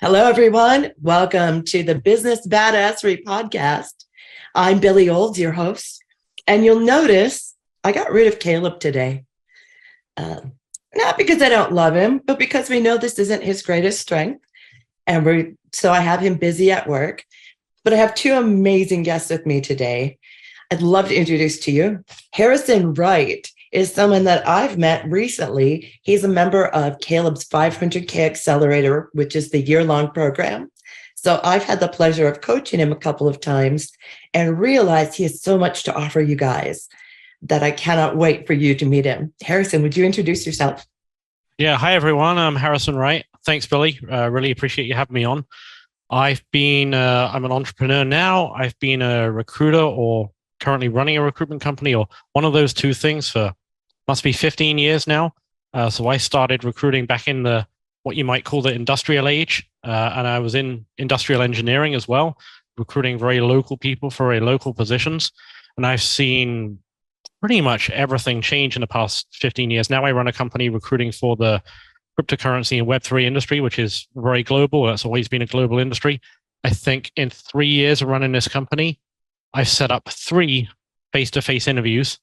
Hello, everyone. Welcome to the Business Badassery podcast. I'm Billie Olds, your host, and you'll notice I got rid of Caleb today. Not because I don't love him, but because we know this isn't his greatest strength, and so I have him busy at work. But I have two amazing guests with me today. I'd love to introduce to you. Harrison Wright is someone that I've met recently. He's a member of Caleb's 500K Accelerator, which is the year-long program. So I've had the pleasure of coaching him a couple of times and realized he has so much to offer you guys that I cannot wait for you to meet him. Harrison, would you introduce yourself? Yeah, hi everyone. I'm Harrison Wright. Thanks, Billie. Really appreciate you having me on. I'm an entrepreneur now. I've been a recruiter or currently running a recruitment company or one of those two things for must be 15 years now. So I started recruiting back in what you might call the industrial age. And I was in industrial engineering as well, recruiting very local people for very local positions. And I've seen pretty much everything change in the past 15 years. Now I run a company recruiting for the cryptocurrency and Web3 industry, which is very global. That's always been a global industry. I think in 3 years of running this company, I've set up 3 face-to-face interviews,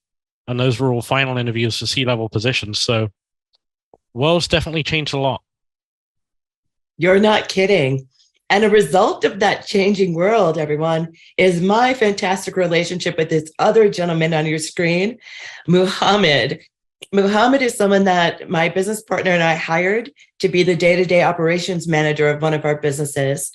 and those were all final interviews for C-level positions. So world's definitely changed a lot. You're not kidding. And a result of that changing world, everyone, is my fantastic relationship with this other gentleman on your screen, Muhammad. Muhammad is someone that my business partner and I hired to be the day-to-day operations manager of one of our businesses.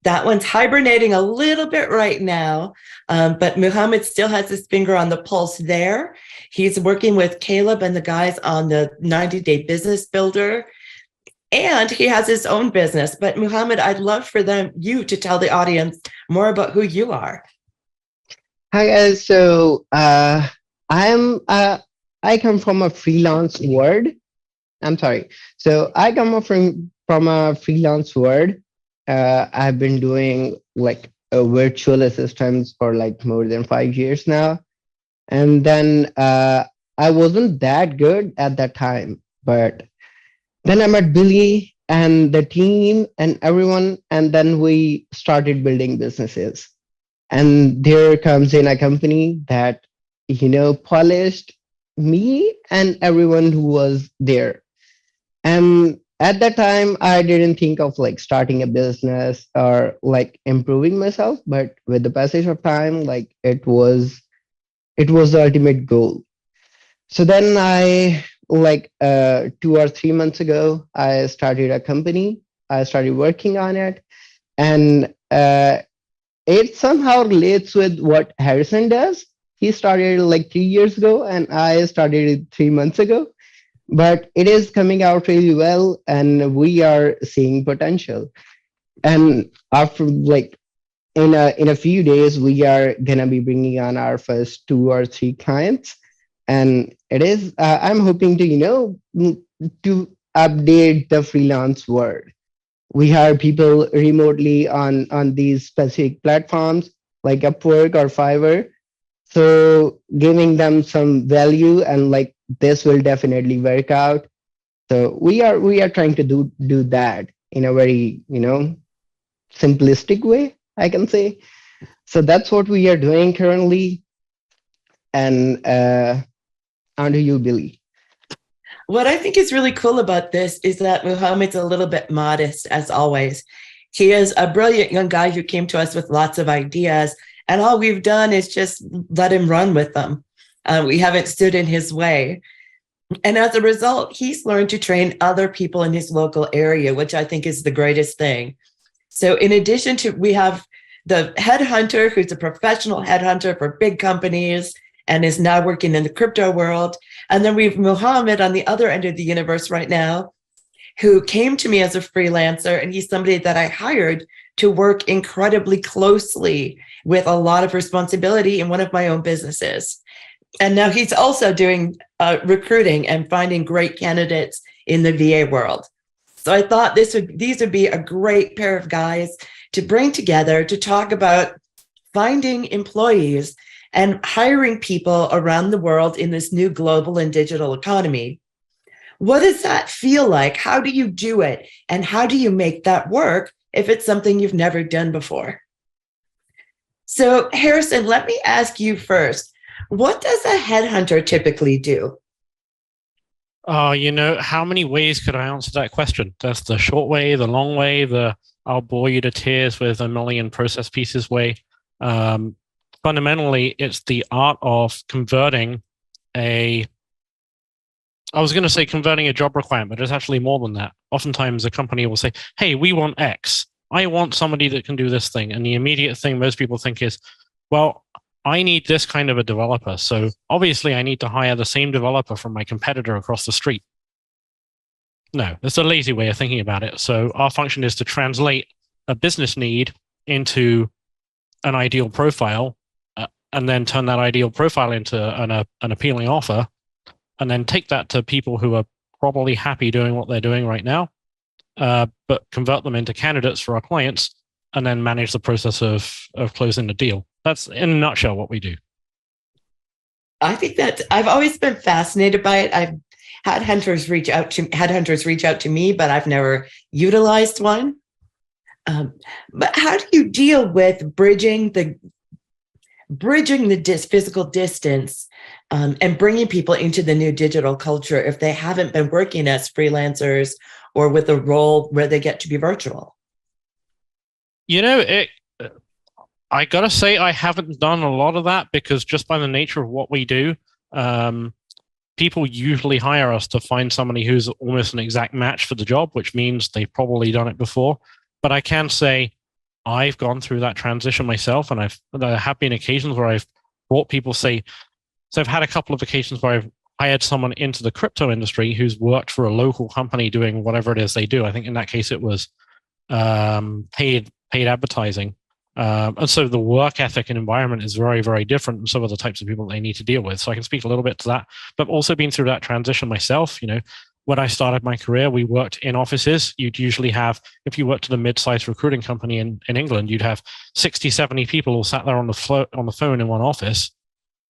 That one's hibernating a little bit right now, but Muhammad still has his finger on the pulse there. He's working with Caleb and the guys on the 90-day business builder, and he has his own business. But Muhammad, I'd love for you to tell the audience more about who you are. Hi guys. So I come from a freelance world. I'm sorry. So I come from a freelance world. I've been doing like virtual assistants for like more than 5 years now. And then I wasn't that good at that time, but then I met Billie and the team and everyone, and then we started building businesses. And there comes in a company that, polished me and everyone who was there. And at that time, I didn't think of like starting a business or like improving myself, but with the passage of time, like it was the ultimate goal. So then I 2 or 3 months ago, I started a company. I started working on it, and it somehow relates with what Harrison does. He started like 3 years ago, and I started it 3 months ago. But it is coming out really well, and we are seeing potential. And after in a few days, we are gonna be bringing on our first 2 or 3 clients, and it is I'm hoping to update the freelance world. We hire people remotely on these specific platforms like Upwork or Fiverr, so giving them some value, and like this will definitely work out. So we are trying to do that in a very simplistic way, I can say. So that's what we are doing currently. And on to you, Billie. What I think is really cool about this is that Muhammad's a little bit modest, as always. He is a brilliant young guy who came to us with lots of ideas, and all we've done is just let him run with them. We haven't stood in his way. And as a result, he's learned to train other people in his local area, which I think is the greatest thing. So in addition to, we have the headhunter, who's a professional headhunter for big companies and is now working in the crypto world. And then we have Muhammad on the other end of the universe right now, who came to me as a freelancer, and he's somebody that I hired to work incredibly closely with a lot of responsibility in one of my own businesses. And now he's also doing recruiting and finding great candidates in the VA world. So I thought these would be a great pair of guys to bring together to talk about finding employees and hiring people around the world in this new global and digital economy. What does that feel like? How do you do it? And how do you make that work if it's something you've never done before. So, Harrison, let me ask you first, what does a headhunter typically do? How many ways could I answer that question? That's the short way, the long way, the I'll bore you to tears with a million process pieces way. Fundamentally, it's the art of converting I was going to say converting a job requirement, but it's actually more than that. Oftentimes a company will say, hey, we want X. I want somebody that can do this thing. And the immediate thing most people think is, well, I need this kind of a developer. So obviously I need to hire the same developer from my competitor across the street. No, that's a lazy way of thinking about it. So our function is to translate a business need into an ideal profile, and then turn that ideal profile into an appealing offer, and then take that to people who are probably happy doing what they're doing right now, but convert them into candidates for our clients, and then manage the process of closing the deal. That's in a nutshell what we do. I think that I've always been fascinated by it. I've had headhunters reach out to me, but I've never utilized one. But how do you deal with bridging the physical distance and bringing people into the new digital culture if they haven't been working as freelancers or with a role where they get to be virtual? I gotta say I haven't done a lot of that, because just by the nature of what we do, people usually hire us to find somebody who's almost an exact match for the job, which means they've probably done it before. But I can say I've gone through that transition myself, and there have been occasions where I've brought people, so I've had a couple of occasions where I've hired someone into the crypto industry who's worked for a local company doing whatever it is they do. I think in that case it was paid advertising. And so the work ethic and environment is very, very different than some of the types of people they need to deal with. So I can speak a little bit to that, but I've also been through that transition myself. When I started my career, we worked in offices. You'd usually have, if you worked at a mid-sized recruiting company in England, you'd have 60, 70 people all sat there on the phone in one office.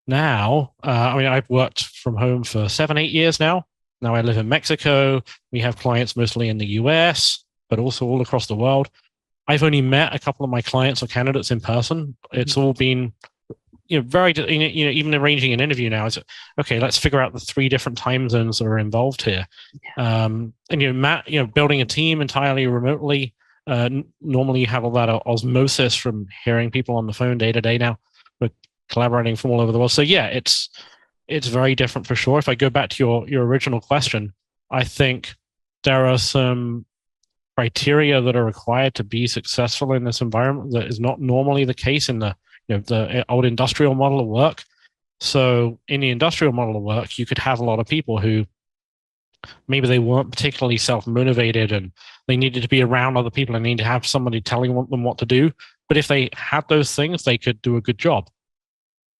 Now, I've worked from home for 7-8 years now. Now I live in Mexico. We have clients mostly in the US, but also all across the world. I've only met a couple of my clients or candidates in person. It's all been, even arranging an interview now is, okay, let's figure out the 3 different time zones that are involved here. Yeah. And building a team entirely remotely. Normally you have all that osmosis from hearing people on the phone day to day. Now we're collaborating from all over the world. So yeah, it's very different for sure. If I go back to your original question, I think there are some criteria that are required to be successful in this environment that is not normally the case in the old industrial model of work. So in the industrial model of work, you could have a lot of people who maybe they weren't particularly self-motivated and they needed to be around other people and need to have somebody telling them what to do. But if they had those things, they could do a good job.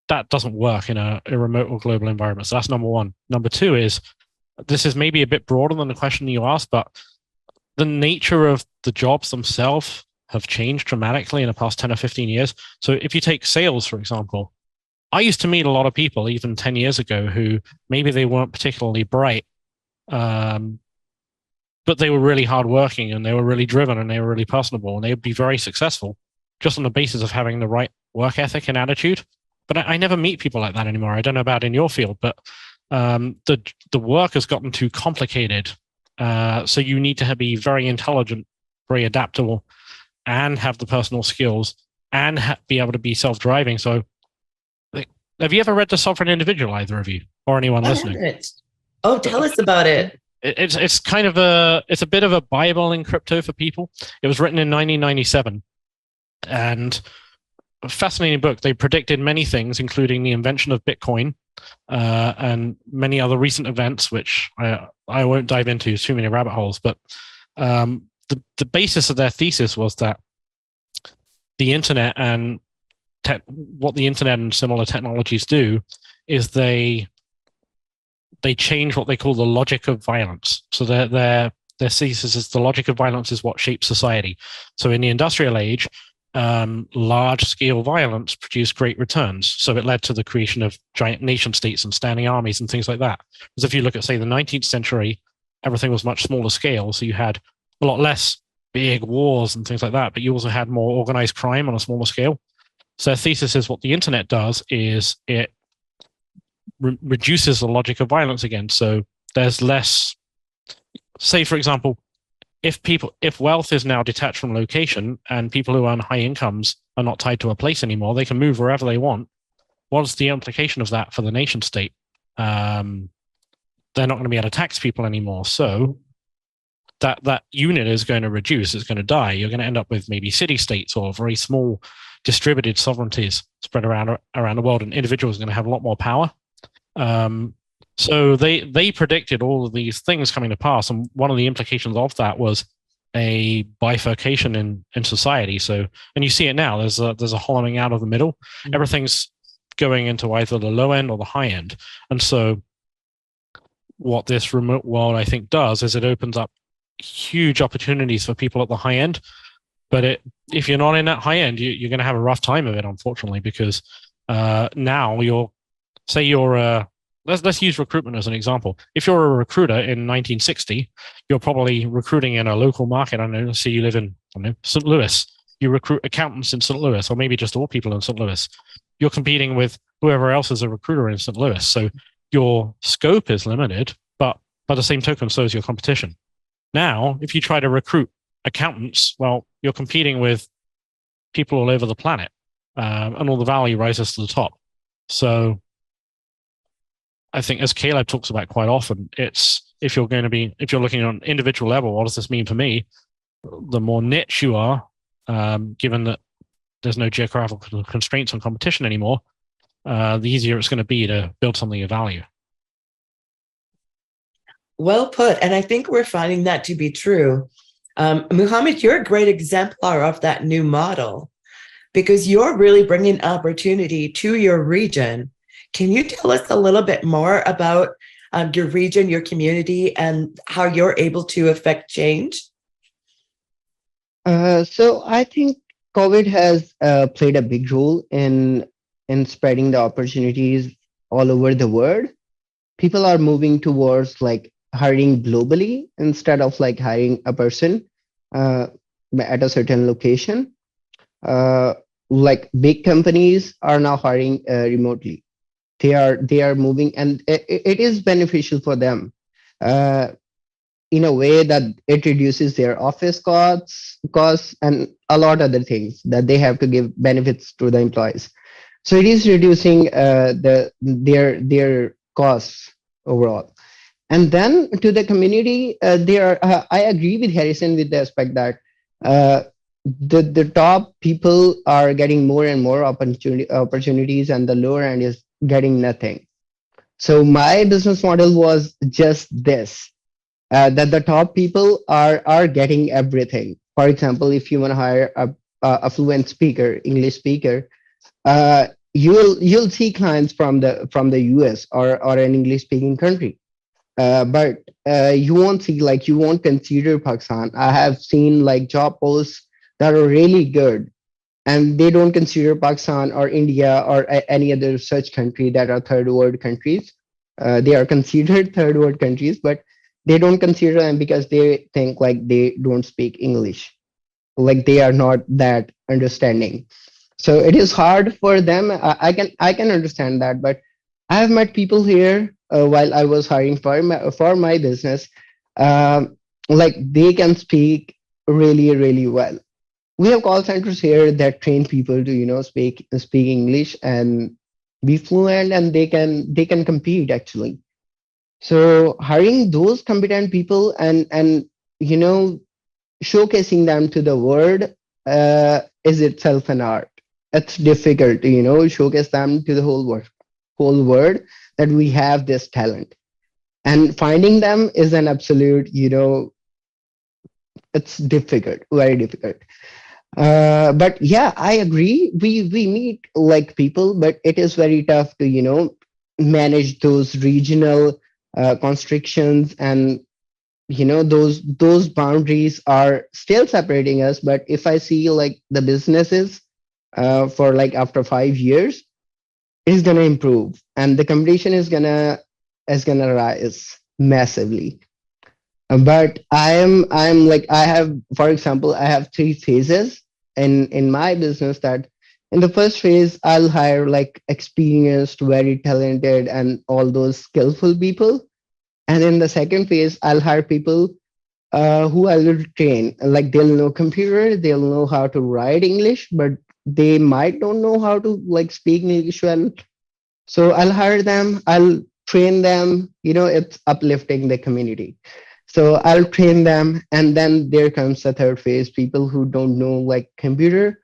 That doesn't work in a remote or global environment. So that's number one. Number two is, this is maybe a bit broader than the question you asked, but the nature of the jobs themselves have changed dramatically in the past 10 or 15 years. So if you take sales, for example, I used to meet a lot of people even 10 years ago who maybe they weren't particularly bright, but they were really hardworking and they were really driven and they were really personable and they would be very successful just on the basis of having the right work ethic and attitude. But I never meet people like that anymore. I don't know about in your field, but the work has gotten too complicated. So you need to be very intelligent, very adaptable, and have the personal skills and be able to be self-driving. So have you ever read The Sovereign Individual, either of you or anyone listening? Oh, tell us about it. It's kind of it's a bit of a Bible in crypto for people. It was written in 1997 and a fascinating book. They predicted many things, including the invention of Bitcoin and many other recent events, which I won't dive into too many rabbit holes. But the basis of their thesis was that the internet and what the internet and similar technologies do is they change what they call the logic of violence. So their thesis is the logic of violence is what shapes society. So in the industrial age, large-scale violence produced great returns. So it led to the creation of giant nation states and standing armies and things like that. Because if you look at, say, the 19th century, everything was much smaller scale. So you had a lot less big wars and things like that, but you also had more organized crime on a smaller scale. So their thesis is what the internet does is it reduces the logic of violence again. So there's less, say, for example, if wealth is now detached from location and people who earn high incomes are not tied to a place anymore, they can move wherever they want. What's the implication of that for the nation state? They're not going to be able to tax people anymore. So that unit is going to reduce, it's going to die. You're going to end up with maybe city states or very small distributed sovereignties spread around the world, and individuals are going to have a lot more power. So they predicted all of these things coming to pass, and one of the implications of that was a bifurcation in society. So, and you see it now. There's a hollowing out of the middle. Mm-hmm. Everything's going into either the low end or the high end. And so, what this remote world I think does is it opens up huge opportunities for people at the high end. But if you're not in that high end, you're going to have a rough time of it, unfortunately, because now let's use recruitment as an example. If you're a recruiter in 1960, you're probably recruiting in a local market. I don't know, let's say you live in St. Louis. You recruit accountants in St. Louis, or maybe just all people in St. Louis. You're competing with whoever else is a recruiter in St. Louis. So your scope is limited, but by the same token, so is your competition. Now, if you try to recruit accountants, well, you're competing with people all over the planet, and all the value rises to the top. So I think, as Caleb talks about quite often, it's if you're looking on an individual level, what does this mean for me? The more niche you are, given that there's no geographical constraints on competition anymore, the easier it's going to be to build something of value. Well put. And I think we're finding that to be true. Muhammad, you're a great exemplar of that new model because you're really bringing opportunity to your region. Can you tell us a little bit more about your region, your community, and how you're able to affect change? So I think COVID has played a big role in spreading the opportunities all over the world. People are moving towards like hiring globally instead of like hiring a person at a certain location. Like big companies are now hiring remotely. They are moving, and it is beneficial for them in a way that it reduces their office costs and a lot of other things that they have to give benefits to the employees. So it is reducing their costs overall. And then to the community, I agree with Harrison with the aspect that the top people are getting more and more opportunities, and the lower end is getting nothing. So my business model was just this, that the top people are getting everything. For example, if you want to hire a fluent speaker, English speaker, you'll see clients from the US or an English speaking country. But you won't consider Pakistan. I have seen like job posts that are really good, and they don't consider Pakistan or India or any other such country that are third world countries. They are considered third world countries, but they don't consider them because they think like they don't speak English, like they are not that understanding. So it is hard for them. I can understand that, but I have met people here while I was hiring for my business, like they can speak really, really well. We have call centers here that train people to speak English and be fluent, and they can compete actually. So hiring those competent people and showcasing them to the world is itself an art. It's difficult to showcase them to the whole world that we have this talent, and finding them is an absolute it's difficult, very difficult. But yeah, I agree. We meet like people, but it is very tough to manage those regional constrictions, and those boundaries are still separating us. But if I see like the businesses for like after 5 years, is gonna improve, and the competition is gonna rise massively. But I'm like, I have, for example, I have three phases in my business. That in the first phase, I'll hire like experienced, very talented, and all those skillful people. And in the second phase, I'll hire people who I will train. Like they'll know computer, they'll know how to write English, but they might don't know how to like speak English well. So I'll hire them, I'll train them. It's uplifting the community. So I'll train them, and then there comes the third phase. People who don't know like computer,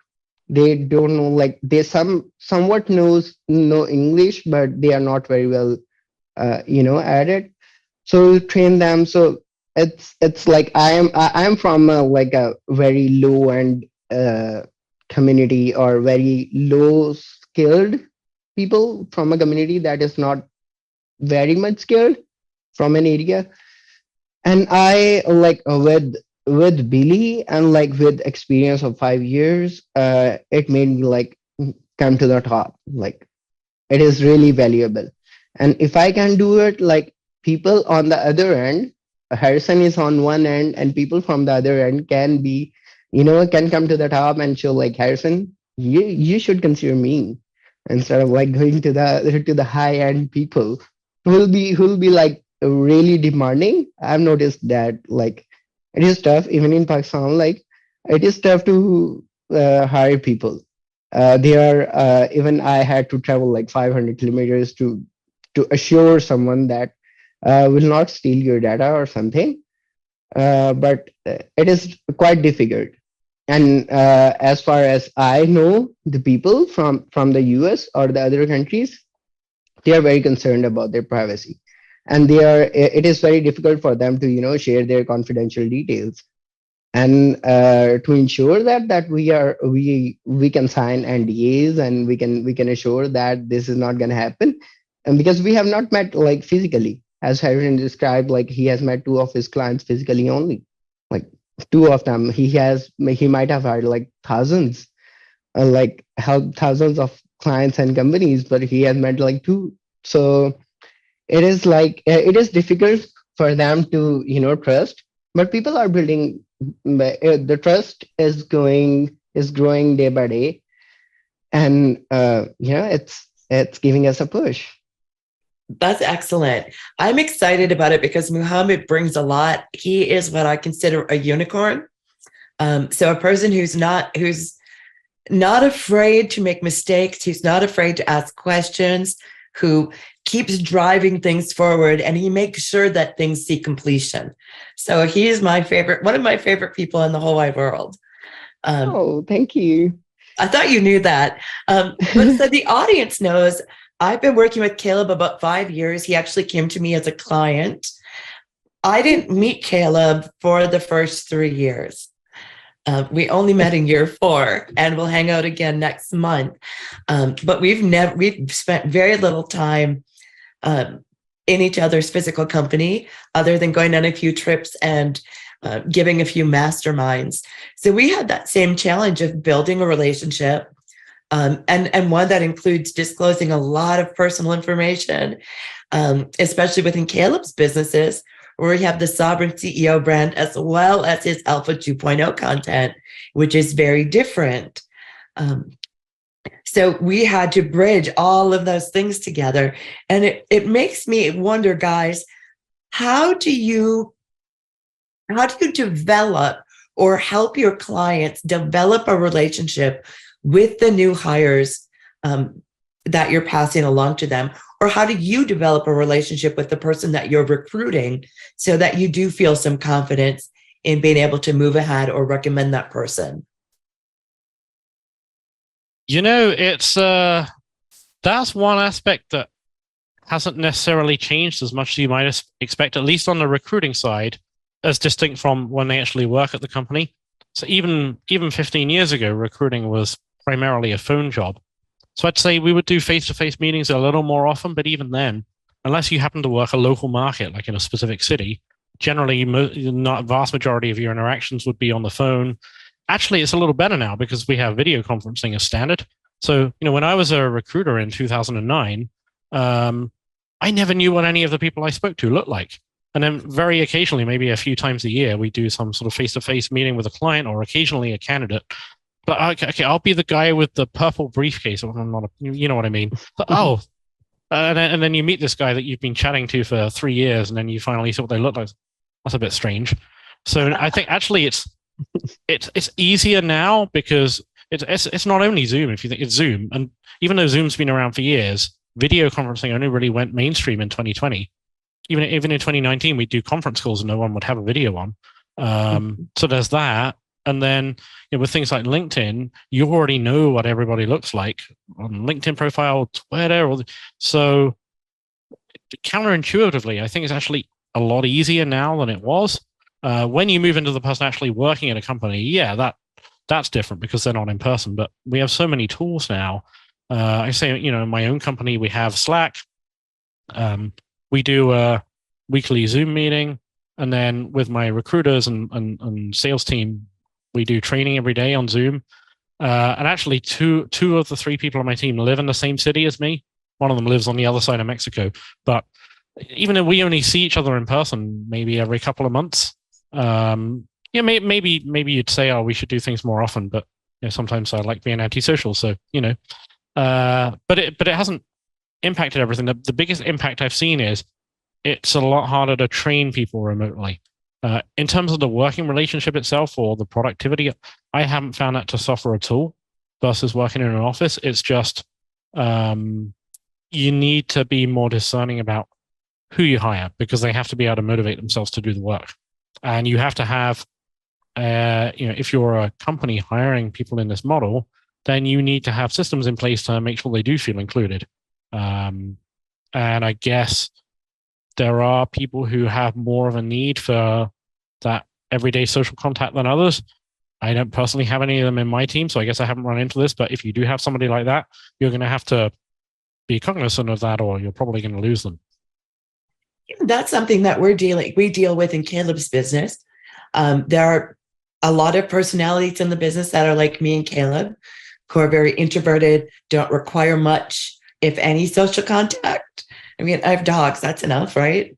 they don't know like they somewhat know English, but they are not very well, at it. So we train them. So it's like I'm from like a very low end community, or very low skilled people from a community that is not very much skilled from an area. And I like with Billy, and like with experience of 5 years, it made me like come to the top. Like it is really valuable. And if I can do it, like people on the other end, Harrison is on one end, and people from the other end can be, can come to the top and show like, Harrison, you should consider me, instead of like going to the high end people who will be like really demanding. I've noticed that like it is tough even in Pakistan. Like it is tough to hire people. They are even I had to travel like 500 kilometers to assure someone that will not steal your data or something. But it is quite difficult. And as far as I know, the people from the US or the other countries, they are very concerned about their privacy, and it is very difficult for them to share their confidential details. And to ensure that we can sign NDAs, and we can assure that this is not going to happen. And because we have not met like physically, as Harrison described, like he has met two of his clients physically only, like two of them. He might have had like thousands, like helped thousands of clients and companies, but he has met like two. So it is like it is difficult for them to trust, but people are building. The trust is growing day by day, and it's giving us a push. That's excellent. I'm excited about it because Muhammad brings a lot. He is what I consider a unicorn. So a person who's not afraid to make mistakes, who's not afraid to ask questions, who keeps driving things forward, and he makes sure that things see completion. So he is one of my favorite people in the whole wide world. Thank you. I thought you knew that. But so the audience knows I've been working with Caleb about 5 years. He actually came to me as a client. I didn't meet Caleb for the first 3 years. We only met in year 4, and we'll hang out again next month. But we've spent very little time in each other's physical company, other than going on a few trips and giving a few masterminds. So we had that same challenge of building a relationship, and one that includes disclosing a lot of personal information, especially within Caleb's businesses, where we have the Sovereign CEO brand as well as his Alpha 2.0 content, which is very different. So we had to bridge all of those things together. And it makes me wonder, guys, how do you develop or help your clients develop a relationship with the new hires that you're passing along to them? Or how do you develop a relationship with the person that you're recruiting so that you do feel some confidence in being able to move ahead or recommend that person? It's that's one aspect that hasn't necessarily changed as much as you might expect, at least on the recruiting side, as distinct from when they actually work at the company. So even 15 years ago, recruiting was primarily a phone job. So I'd say we would do face-to-face meetings a little more often, but even then, unless you happen to work a local market, like in a specific city, generally, not vast majority of your interactions would be on the phone. Actually, it's a little better now because we have video conferencing as standard. So, when I was a recruiter in 2009, I never knew what any of the people I spoke to looked like. And then very occasionally, maybe a few times a year, we do some sort of face-to-face meeting with a client or occasionally a candidate. But okay, I'll be the guy with the purple briefcase. I'm not you know what I mean? But, and then you meet this guy that you've been chatting to for 3 years, and then you finally see what they look like. That's a bit strange. So I think actually it's easier now because it's not only Zoom. If you think it's Zoom, and even though Zoom's been around for years, video conferencing only really went mainstream in 2020. Even in 2019, we'd do conference calls and no one would have a video on. So there's that. And then with things like LinkedIn, you already know what everybody looks like on LinkedIn profile, Twitter. So counterintuitively, I think it's actually a lot easier now than it was. When you move into the person actually working at a company, yeah, that's different because they're not in person. But we have so many tools now. I say, in my own company, we have Slack. We do a weekly Zoom meeting. And then with my recruiters and sales team, we do training every day on Zoom. And actually, two of the 3 people on my team live in the same city as me. One of them lives on the other side of Mexico. But even if we only see each other in person maybe every couple of months, maybe you'd say, oh, we should do things more often. But sometimes I like being antisocial. So, but it hasn't impacted everything. The biggest impact I've seen is it's a lot harder to train people remotely. In terms of the working relationship itself or the productivity, I haven't found that to suffer at all versus working in an office. It's just you need to be more discerning about who you hire because they have to be able to motivate themselves to do the work. And you have to have, if you're a company hiring people in this model, then you need to have systems in place to make sure they do feel included. And I guess there are people who have more of a need for that everyday social contact than others. I don't personally have any of them in my team, so I guess I haven't run into this. But if you do have somebody like that, you're going to have to be cognizant of that, or you're probably going to lose them. That's something that we deal with in Caleb's business. There are a lot of personalities in the business that are like me and Caleb, who are very introverted, don't require much, if any, social contact. I mean, I have dogs, that's enough, right?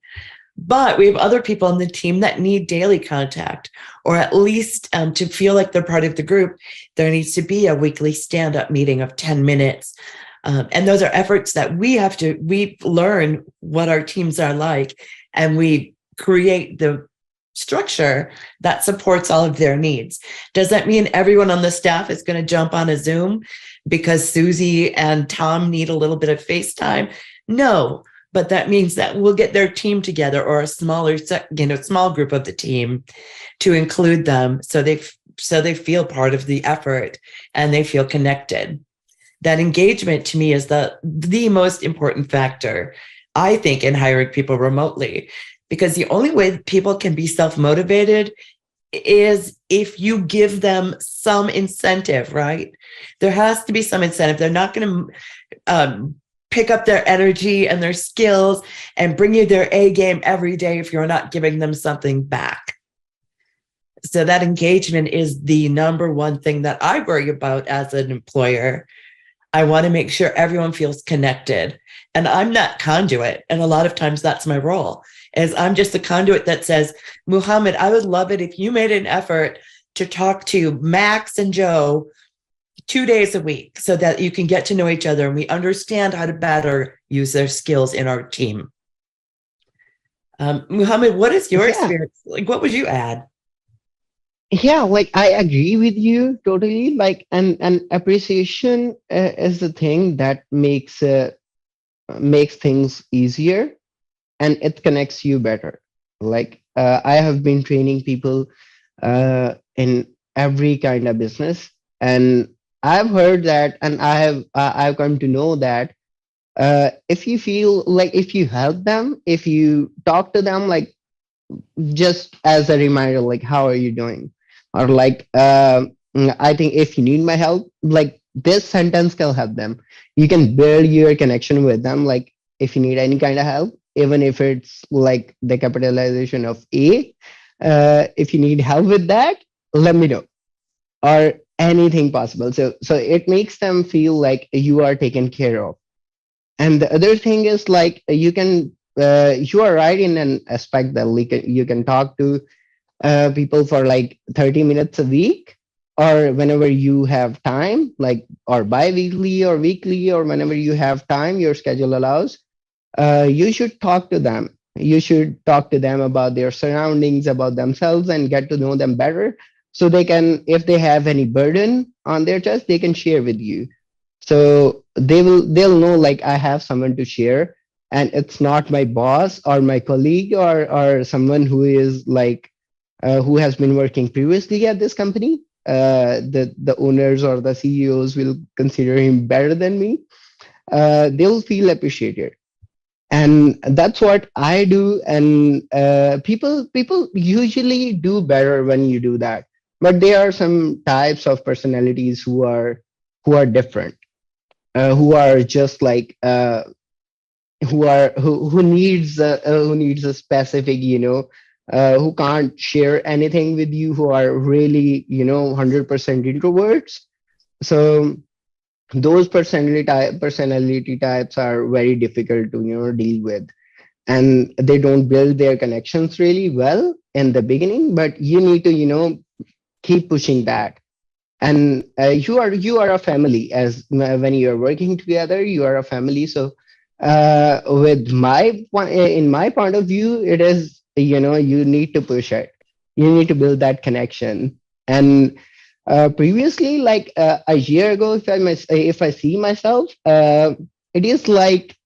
But we have other people on the team that need daily contact, or at least to feel like they're part of the group, there needs to be a weekly stand-up meeting of 10 minutes. And those are efforts that we learn what our teams are like, and we create the structure that supports all of their needs. Does that mean everyone on the staff is going to jump on a Zoom because Susie and Tom need a little bit of FaceTime? No, but that means that we'll get their team together, or a small group of the team, to include them so they feel part of the effort and they feel connected. That engagement to me is the most important factor, I think, in hiring people remotely, because the only way people can be self-motivated is if you give them some incentive, right? There has to be some incentive. They're not going to pick up their energy and their skills and bring you their A game every day if you're not giving them something back. So that engagement is the number one thing that I worry about as an employer. I want to make sure everyone feels connected. And I'm that conduit. And a lot of times that's my role, is I'm just a conduit that says, Muhammad, I would love it if you made an effort to talk to Max and Joe 2 days a week so that you can get to know each other and we understand how to better use their skills in our team. Muhammad, what is your experience? Like, what would you add? Yeah, like I agree with you totally. Like, and appreciation is the thing that makes things easier, and it connects you better. Like, I have been training people in every kind of business, and I've heard that, and I've come to know that if you feel like, if you help them, if you talk to them, like just as a reminder, like, how are you doing? Or like, I think if you need my help, like this sentence can help them. You can build your connection with them. Like, if you need any kind of help, even if it's like the capitalization of A, if you need help with that, let me know, or anything possible. So it makes them feel like you are taken care of. And the other thing is, like, you can you are right in an aspect that you can talk to people for like 30 minutes a week, or whenever you have time, like, or bi-weekly or weekly, or whenever you have time, your schedule allows. You should talk to them. You should talk to them about their surroundings, about themselves, and get to know them better. So they can, if they have any burden on their chest, they can share with you. So they'll know, like, I have someone to share, and it's not my boss or my colleague or someone who is like who has been working previously at this company. The owners or the CEOs will consider him better than me. They'll feel appreciated, and that's what I do. And people usually do better when you do that. But there are some types of personalities who are different, who are just like who needs a specific, who can't share anything with you, who are really 100% introverts. So those personality types are very difficult to deal with, and they don't build their connections really well in the beginning. But you need to keep pushing that. And you are a family, as when you are working together, you are a family. So with in my point of view, it is, you need to push it. You need to build that connection. And previously, like a year ago, if I see myself, it is like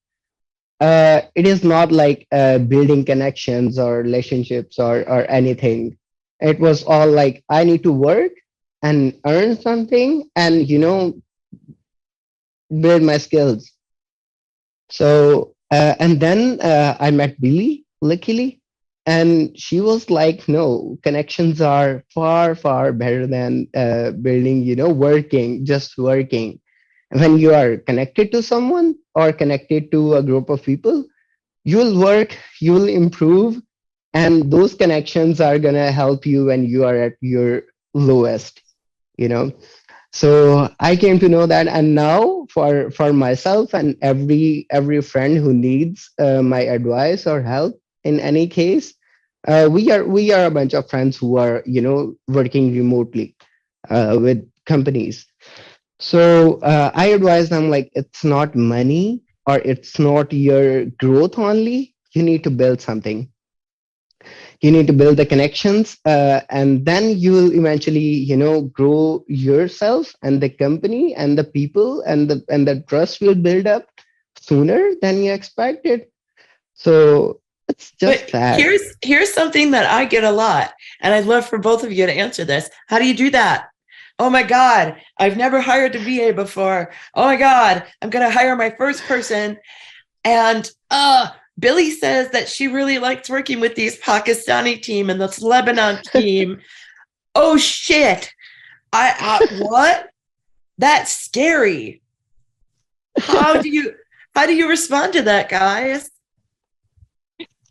it is not like building connections or relationships or anything. It was all like, I need to work and earn something, and build my skills. So and then I met Billy, luckily, and she was like, "No, connections are far, far better than building. Working, just working. When you are connected to someone or connected to a group of people, you will work, you will improve, and those connections are gonna help you when you are at your lowest. You know, so I came to know that. And now for myself and every friend who needs my advice or help in any case, we are a bunch of friends who are working remotely with companies. So I advise them, like, it's not money or it's not your growth only. You need to build something. You need to build the connections, and then you will eventually grow yourself and the company and the people, and the trust will build up sooner than you expected. So it's just But that. here's something that I get a lot, and I'd love for both of you to answer this. How do you do that? Oh my God, I've never hired a VA before. Oh my God, I'm gonna hire my first person. And Billy says that she really likes working with these Pakistani team and this Lebanon team. Oh shit. What? That's scary. How do you respond to that, guys?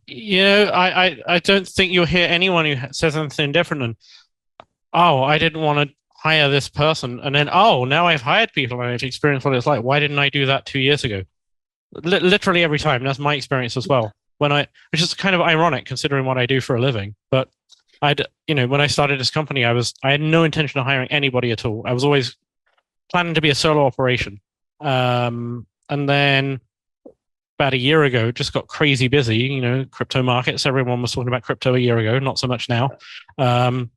I don't think you'll hear anyone who says anything different than, oh, I didn't want to hire this person, and then, oh, now I've hired people and I've experienced what it's like. Why didn't I do that 2 years ago? Literally every time. That's my experience as well. Which is kind of ironic considering what I do for a living. But when I started this company, I had no intention of hiring anybody at all. I was always planning to be a solo operation. And then about a year ago, it just got crazy busy. Crypto markets. Everyone was talking about crypto a year ago, not so much now. And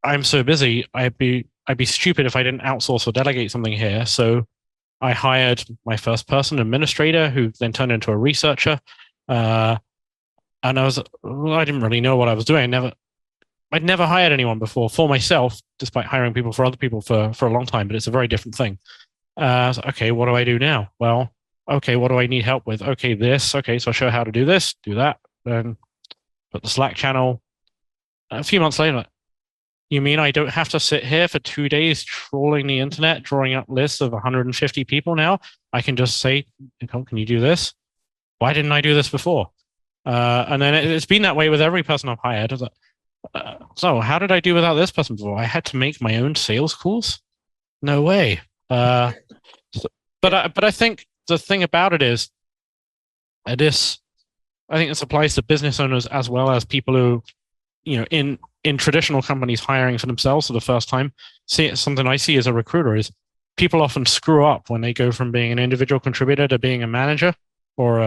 I'm so busy. I'd be stupid if I didn't outsource or delegate something here. So I hired my first person, administrator, who then turned into a researcher. And I didn't really know what I was doing. I'd never hired anyone before for myself, despite hiring people for other people for a long time, but it's a very different thing. So, okay, what do I do now? Well, okay, what do I need help with? Okay, this. Okay, so I'll show how to do this, do that. Then put the Slack channel. A few months later, you mean I don't have to sit here for 2 days trawling the internet, drawing up lists of 150 people now? I can just say, can you do this? Why didn't I do this before? And then it's been that way with every person I've hired. So how did I do without this person before? I had to make my own sales calls? No way. But I think the thing about it is, this I think this applies to business owners as well as people who, in traditional companies hiring for themselves for the first time. See, something I see as a recruiter is people often screw up when they go from being an individual contributor to being a manager or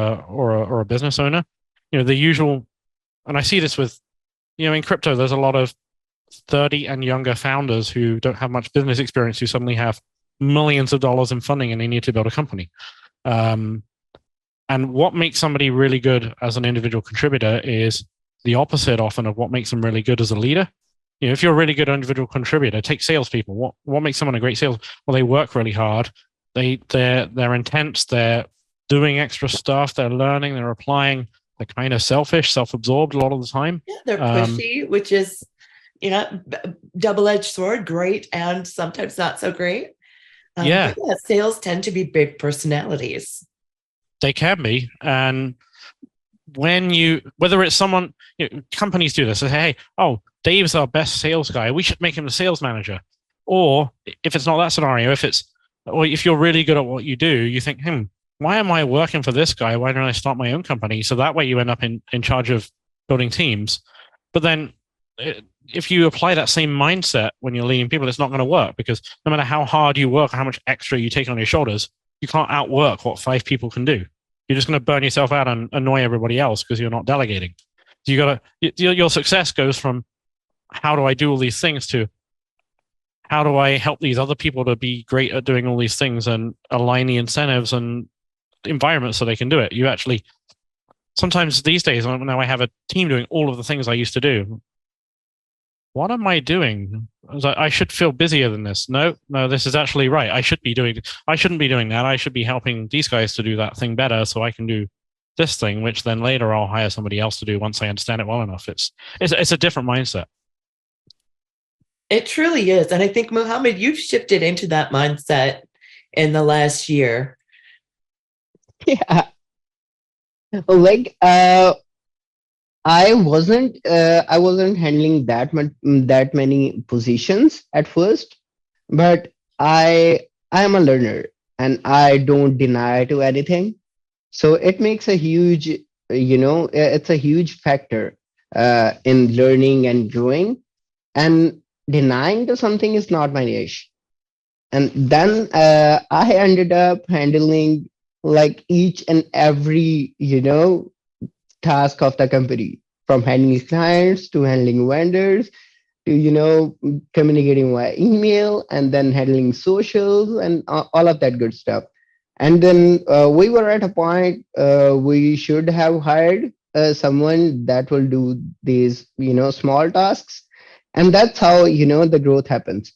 a business owner. The usual, and I see this with, in crypto, there's a lot of 30 and younger founders who don't have much business experience who suddenly have millions of dollars in funding and they need to build a company. And what makes somebody really good as an individual contributor is the opposite often of what makes them really good as a leader. If you're a really good individual contributor, take salespeople. What makes someone a great sales? Well, they work really hard. They're intense. They're doing extra stuff. They're learning. They're applying. They're kind of selfish, self-absorbed a lot of the time. Yeah, they're pushy, which is, double-edged sword, great and sometimes not so great. Yeah, sales tend to be big personalities. They can be. And whether it's someone, companies do this, they say, hey, oh, Dave's our best sales guy, we should make him the sales manager. Or if it's not that scenario, if you're really good at what you do, you think, why am I working for this guy? Why don't I start my own company? So that way you end up in charge of building teams. But then if you apply that same mindset when you're leading people, it's not going to work, because no matter how hard you work, how much extra you take on your shoulders, you can't outwork what 5 people can do. You're just going to burn yourself out and annoy everybody else because you're not delegating. So your success goes from how do I do all these things to how do I help these other people to be great at doing all these things and align the incentives and environments so they can do it. You actually, sometimes these days, now I have a team doing all of the things I used to do. What am I doing? I should feel busier than this. No, this is actually right. I shouldn't be doing that. I should be helping these guys to do that thing better so I can do this thing, which then later I'll hire somebody else to do once I understand it well enough. It's a different mindset. It truly is. And I think, Muhammad, you've shifted into that mindset in the last year. Yeah. Like, I wasn't handling that many positions at first, but I am a learner and I don't deny to anything. So it makes a huge, it's a huge factor in learning and growing, and denying to something is not my niche. And then I ended up handling like each and every, task of the company, from handling clients to handling vendors to communicating via email, and then handling socials and all of that good stuff. And then we were at a point we should have hired someone that will do these small tasks, and that's how the growth happens.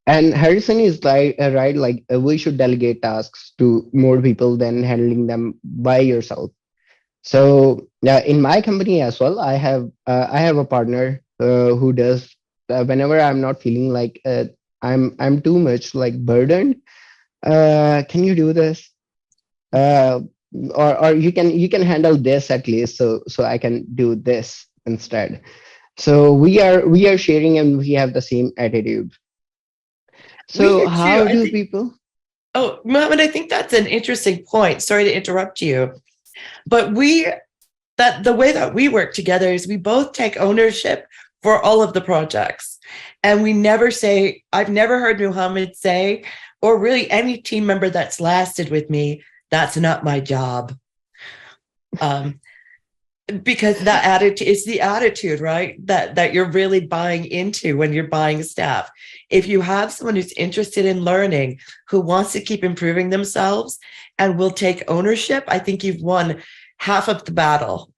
And Harrison is right, like we should delegate tasks to more people than handling them by yourself. So in my company as well, I have a partner who does whenever I'm not feeling like I'm too much like burdened. Can you do this? Or you can handle this at least, so I can do this instead. So we are sharing and we have the same attitude. So how do people? Oh, Mohammed, I think that's an interesting point. Sorry to interrupt you. But the way that we work together is we both take ownership for all of the projects. And we never say, I've never heard Muhammad say, or really any team member that's lasted with me, that's not my job. Because that attitude is the attitude, right? That you're really buying into when you're buying staff. If you have someone who's interested in learning, who wants to keep improving themselves and will take ownership, I think you've won half of the battle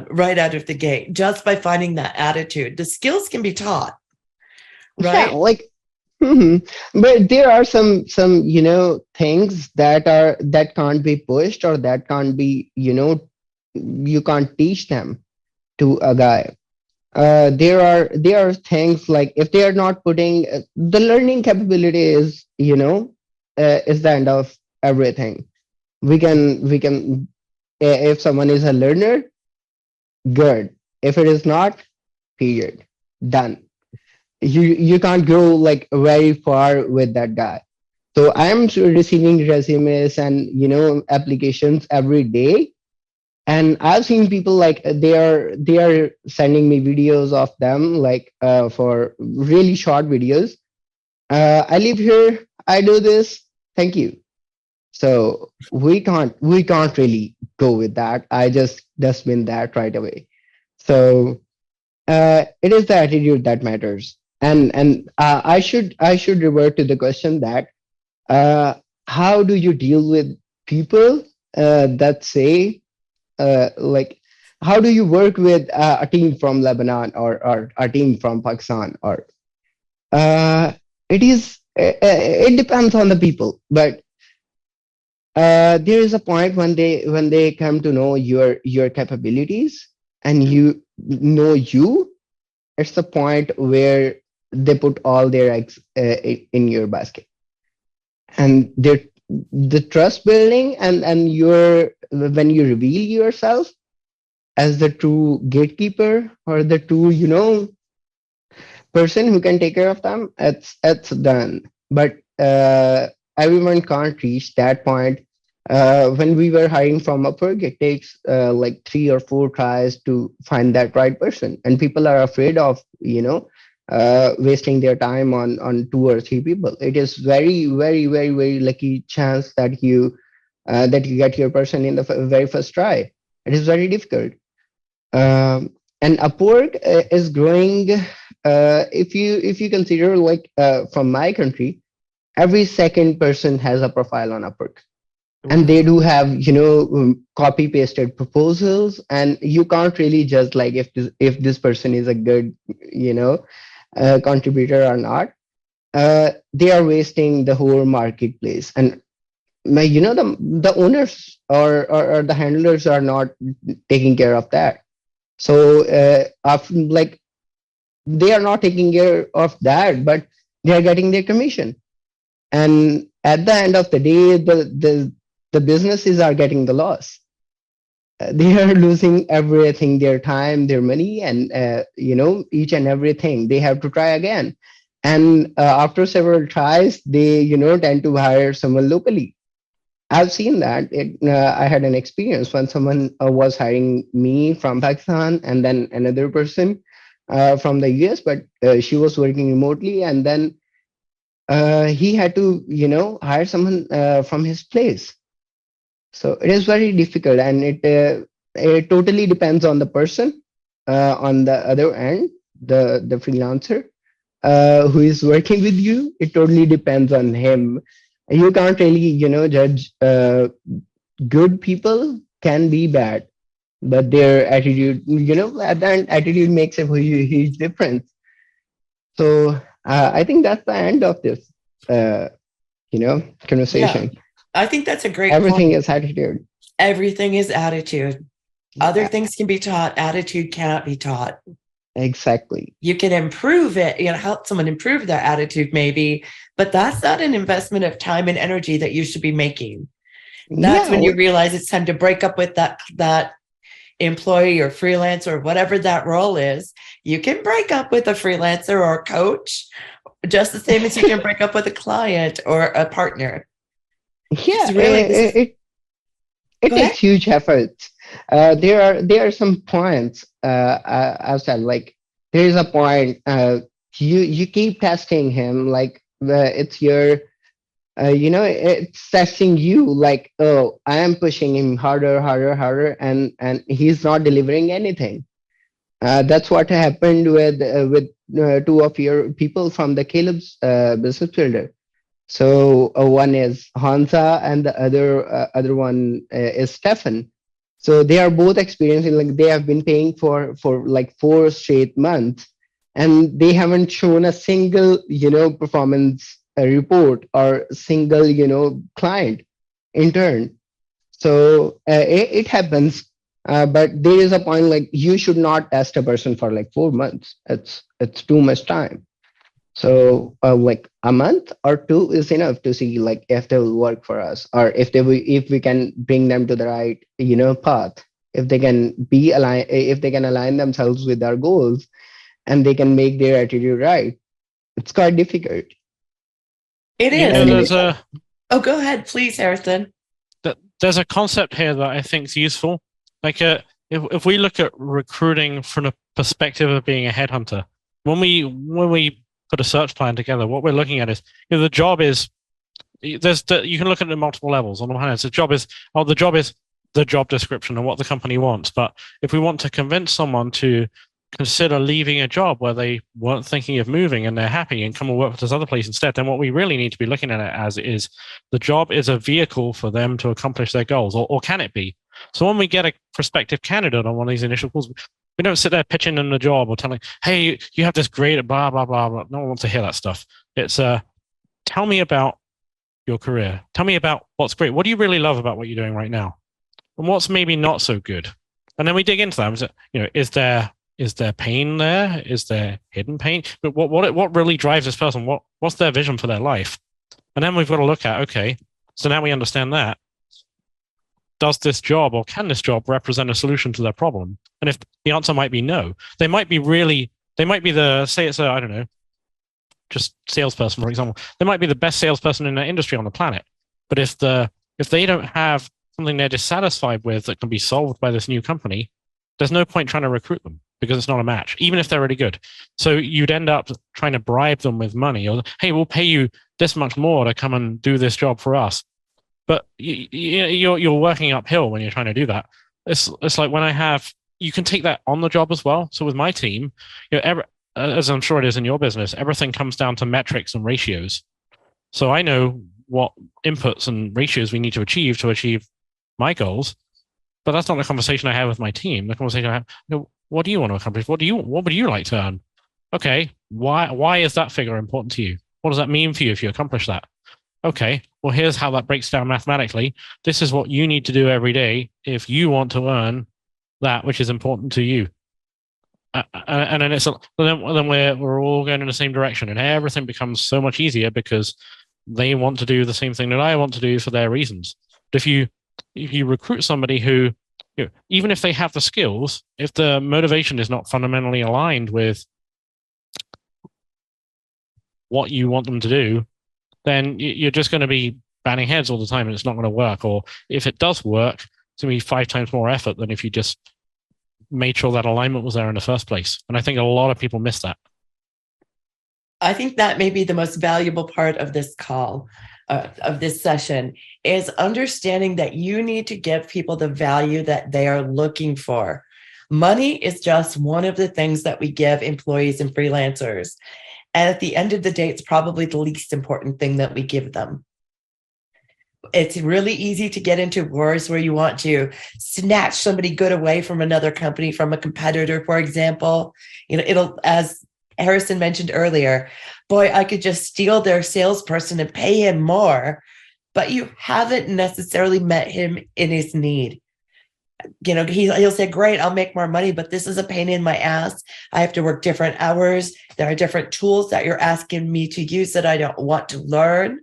right out of the gate, just by finding that attitude. The skills can be taught, right? Yeah, like, but there are some things that can't be pushed, or that can't be you can't teach them to a guy. There are things like, if they are not putting the learning capability is is the end of everything. We can if someone is a learner, good. If it is not, period, done. You can't go like very far with that guy. So I'm receiving resumes and applications every day, And I've seen people like they are sending me videos of them like for really short videos. I live here, I do this, thank you. So we can't really go with that. I just dustbin that right away. So it is the attitude that matters. And I should revert to the question that uh, how do you deal with people that say like how do you work with a team from Lebanon or a team from Pakistan or uh, it depends on the people, but there is a point when they come to know your capabilities and you know you. It's the point where they put all their eggs in your basket, and the trust building and your when you reveal yourself as the true gatekeeper or the true person who can take care of them, it's done. But everyone can't reach that point. When we were hiring from Upwork, it takes like 3 or 4 tries to find that right person, and people are afraid of wasting their time on 2 or 3 people. It is very, very, very, very lucky chance that you get your person in the very first try. It is very difficult. And Upwork is growing. If you consider like from my country, every second person has a profile on Upwork, and they do have copy pasted proposals, and you can't really judge like if this person is a good contributor or not. They are wasting the whole marketplace, and the owners or the handlers are not taking care of that. So after, like, they are not taking care of that, but they are getting their commission. And at the end of the day, the businesses are getting the loss. They are losing everything, their time, their money, and each and everything. They have to try again. And after several tries, they tend to hire someone locally. I've seen that. I had an experience when someone was hiring me from Pakistan and then another person from the US, but she was working remotely, and then he had to, hire someone from his place. So it is very difficult, and it totally depends on the person on the other end, the freelancer who is working with you. It totally depends on him. You can't really, judge. Good people can be bad, but their attitude, at the end, attitude makes a huge difference. So I think that's the end of this, uh, Yeah, conversation. I think that's a great Everything point. is attitude. Everything is attitude. Other Yeah, things can be taught, attitude cannot be taught. exactly. You can improve it, help someone improve their attitude, maybe, but that's not an investment of time and energy that you should be making. That's Yeah, when you realize it's time to break up with that employee or freelancer or whatever that role is. You can break up with a freelancer or a coach just the same as you can break up with a client or a partner. Because yeah. really, this is, It go ahead. takes huge efforts. There are some points. I've said like there is a point. You keep testing him like it's your it's testing you like, oh, I am pushing him harder, harder, harder, and he's not delivering anything. That's what happened with 2 of your people from the Caleb's business builder. So one is Hansa and the other one is Stefan. So they are both experiencing like they have been paying for like 4 straight months, and they haven't shown a single performance report or single client in turn. So it happens, but there is a point like you should not test a person for like 4 months. It's too much time. So, like a month or two is enough to see like if they will work for us, or if we can bring them to the right path, if they can if they can align themselves with our goals, and they can make their attitude right. It's quite difficult. It You is. know, And And oh, go ahead, please, Harrison. there's a concept here that I think is useful. Like, if we look at recruiting from the perspective of being a headhunter, when we put a search plan together, what we're looking at is, the job is, you can look at it at multiple levels. On the one hand, the job is the job description and what the company wants. But if we want to convince someone to consider leaving a job where they weren't thinking of moving and they're happy and come and work with this other place instead, then what we really need to be looking at it as is the job is a vehicle for them to accomplish their goals, or can it be? So when we get a prospective candidate on one of these initial calls, we don't sit there pitching them the job or telling, hey, you have this great blah, blah, blah, blah. No one wants to hear that stuff. It's tell me about your career. Tell me about what's great. What do you really love about what you're doing right now? And what's maybe not so good? And then we dig into that. Is there pain there? Is there hidden pain? But what really drives this person? What's their vision for their life? And then we've got to look at, okay, so now we understand that. Does this job, or can this job represent a solution to their problem? And if the answer might be no, they might be say it's I don't know, just salesperson, for example. They might be the best salesperson in their industry on the planet. But if they don't have something they're dissatisfied with that can be solved by this new company, there's no point trying to recruit them because it's not a match, even if they're really good. So you'd end up trying to bribe them with money, or, hey, we'll pay you this much more to come and do this job for us. But you're working uphill when you're trying to do that. It's like when you can take that on the job as well. So with my team, as I'm sure it is in your business, everything comes down to metrics and ratios. So I know what inputs and ratios we need to achieve my goals. But that's not the conversation I have with my team. The conversation I have, what do you want to accomplish? What would you like to earn? Okay, why is that figure important to you? What does that mean for you if you accomplish that? Okay, well, here's how that breaks down mathematically. This is what you need to do every day if you want to earn that which is important to you. And then we're all going in the same direction, and everything becomes so much easier because they want to do the same thing that I want to do for their reasons. But if you recruit somebody who, even if they have the skills, if the motivation is not fundamentally aligned with what you want them to do, then you're just going to be batting heads all the time and it's not going to work. Or if it does work, it's going to be 5 times more effort than if you just made sure that alignment was there in the first place. And I think a lot of people miss that. I think that may be the most valuable part of this call, of this session, is understanding that you need to give people the value that they are looking for. Money is just one of the things that we give employees and freelancers. And at the end of the day, it's probably the least important thing that we give them. It's really easy to get into wars where you want to snatch somebody good away from another company, from a competitor, for example. It'll, as Harrison mentioned earlier, boy, I could just steal their salesperson and pay him more, but you haven't necessarily met him in his need. He'll say, great, I'll make more money, but this is a pain in my ass. I have to work different hours. There are different tools that you're asking me to use that I don't want to learn.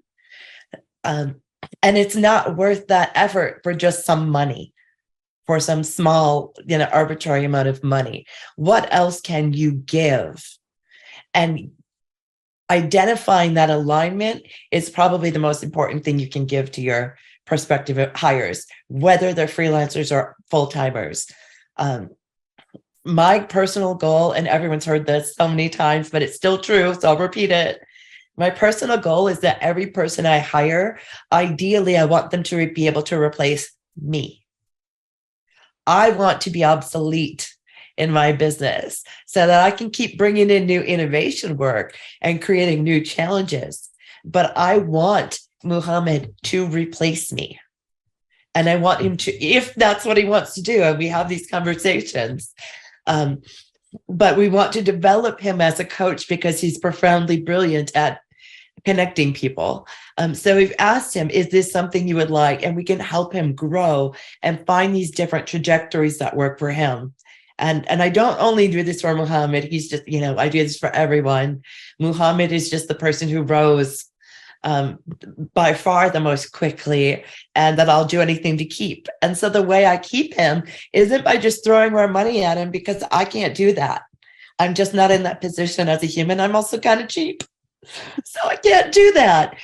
And it's not worth that effort for just some money, for some small, arbitrary amount of money. What else can you give? And identifying that alignment is probably the most important thing you can give to your prospective hires, whether they're freelancers or full-timers. My personal goal, and everyone's heard this so many times, but it's still true, so I'll repeat it. My personal goal is that every person I hire, ideally, I want them to be able to replace me. I want to be obsolete in my business so that I can keep bringing in new innovation work and creating new challenges. But I want Muhammad to replace me. And I want him to, if that's what he wants to do, and we have these conversations, but we want to develop him as a coach because he's profoundly brilliant at connecting people. So we've asked him, is this something you would like? And we can help him grow and find these different trajectories that work for him. And I don't only do this for Muhammad. He's just, I do this for everyone. Muhammad is just the person who rose by far the most quickly, and that I'll do anything to keep. And so the way I keep him isn't by just throwing more money at him, because I can't do that. I'm just not in that position as a human. I'm also kind of cheap, so I can't do that.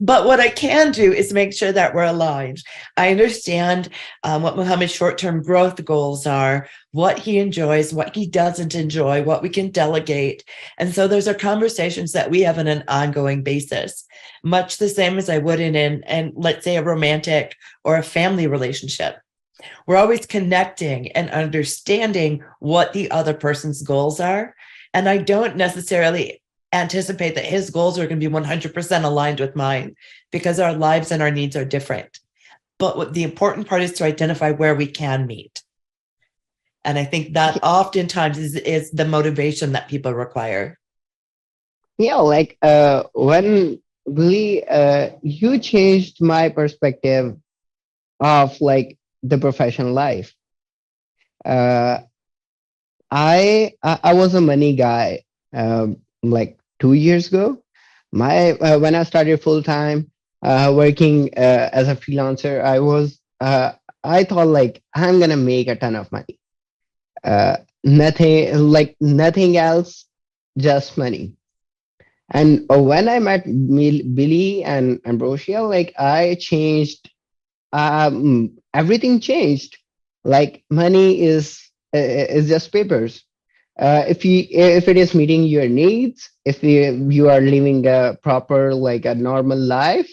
But what I can do is make sure that we're aligned. I understand what Muhammad's short-term growth goals are, what he enjoys, what he doesn't enjoy, what we can delegate. And so those are conversations that we have on an ongoing basis, much the same as I would in let's say, a romantic or a family relationship. We're always connecting and understanding what the other person's goals are. And I don't necessarily anticipate that his goals are going to be 100% aligned with mine, because our lives and our needs are different. But what the important part is to identify where we can meet. And I think that oftentimes is the motivation that people require. Yeah, like when you changed my perspective of like the professional life. I was a money guy like 2 years ago. When I started full time working as a freelancer, I thought like I'm gonna make a ton of money. Nothing else, just money. And when I met Billy and Ambrosia, like I changed. Everything changed. Like money is just papers. If it is meeting your needs, if you are living a proper like a normal life,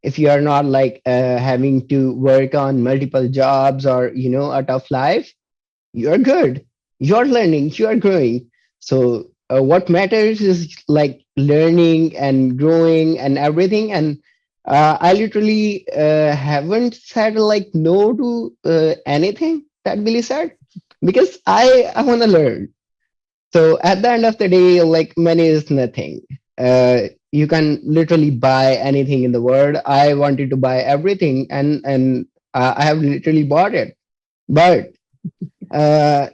if you are not like having to work on multiple jobs or a tough life, you're good. You're learning. You are growing. So what matters is like learning and growing and everything. And I literally haven't said like no to anything that Billy said, because I want to learn. So at the end of the day, like money is nothing. You can literally buy anything in the world. I wanted to buy everything, and I have literally bought it. But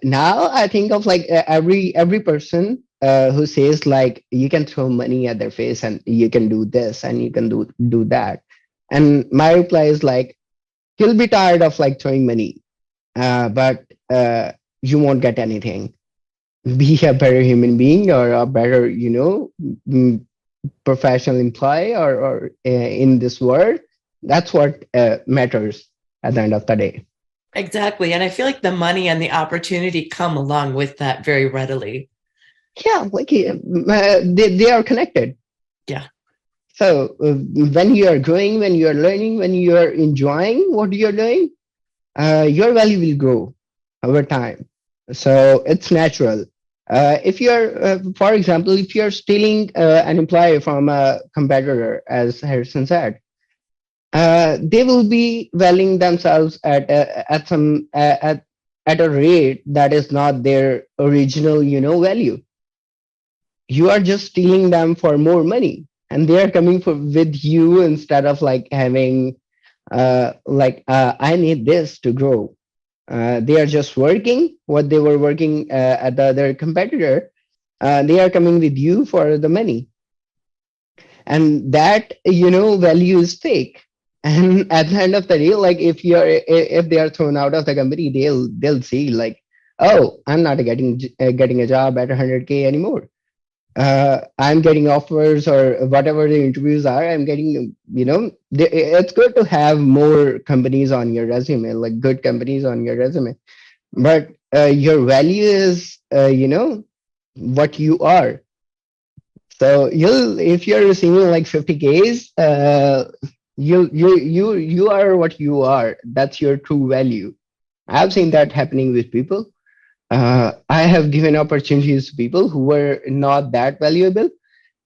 now I think of like every person who says like you can throw money at their face and you can do this and you can do that, and my reply is like you'll be tired of like throwing money, but you won't get anything. Be a better human being or a better professional employee or in this world. That's what matters at the end of the day. Exactly. And I feel like the money and the opportunity come along with that very readily. Yeah, like they are connected. Yeah. So when you are growing, when you are learning, when you are enjoying what you're doing, your value will grow over time. So it's natural. If you're, for example, if you're stealing an employee from a competitor, as Harrison said, they will be valuing themselves at a rate that is not their original, value. You are just stealing them for more money, and they are coming with you instead of like having I need this to grow. They are just working what they were working at the other competitor. They are coming with you for the money, and that value is fake. And at the end of the day, like if they are thrown out of the company, they'll see like, oh, I'm not getting a job at 100K anymore. I'm getting offers or whatever the interviews are. I'm getting, it's good to have more companies on your resume, like good companies on your resume. But your value is, what you are. So if you're receiving like 50Ks, you are what you are. That's your true value. I've seen that happening with people. I have given opportunities to people who were not that valuable,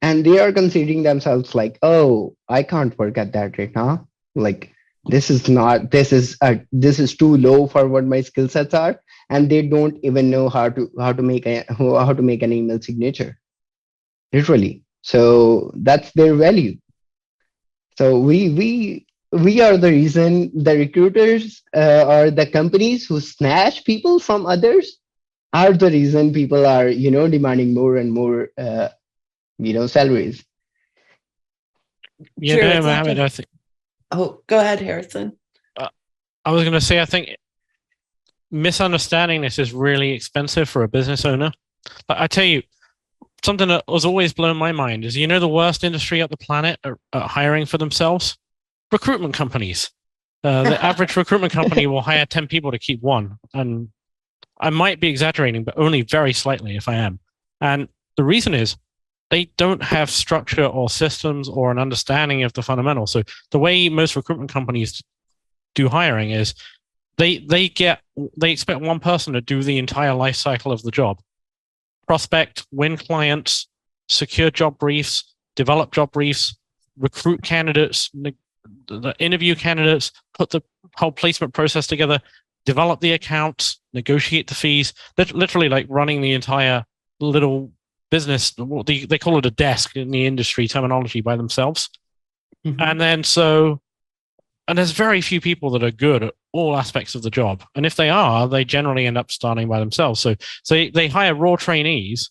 and they are considering themselves like, oh, I can't work at that right now. Like this is too low for what my skill sets are, and they don't even know how to make an email signature, literally. So that's their value. So we are the reason the recruiters or the companies who snatch people from others are the reason people are demanding more and more salaries. Yeah, Mohammed, I think. Oh, go ahead, Harrison. I was going to say, I think misunderstanding this is really expensive for a business owner. But I tell you, something that was always blown my mind is, the worst industry at the planet at hiring for themselves? Recruitment companies. The average recruitment company will hire 10 people to keep one. And I might be exaggerating, but only very slightly if I am. And the reason is they don't have structure or systems or an understanding of the fundamentals. So the way most recruitment companies do hiring is they expect one person to do the entire life cycle of the job. Prospect, win clients, secure job briefs, develop job briefs, recruit candidates, the interview candidates, put the whole placement process together, develop the accounts, negotiate the fees. Literally like running the entire little business. They call it a desk in the industry terminology by themselves. Mm-hmm. And there's very few people that are good at all aspects of the job. And if they are, they generally end up starting by themselves. So they hire raw trainees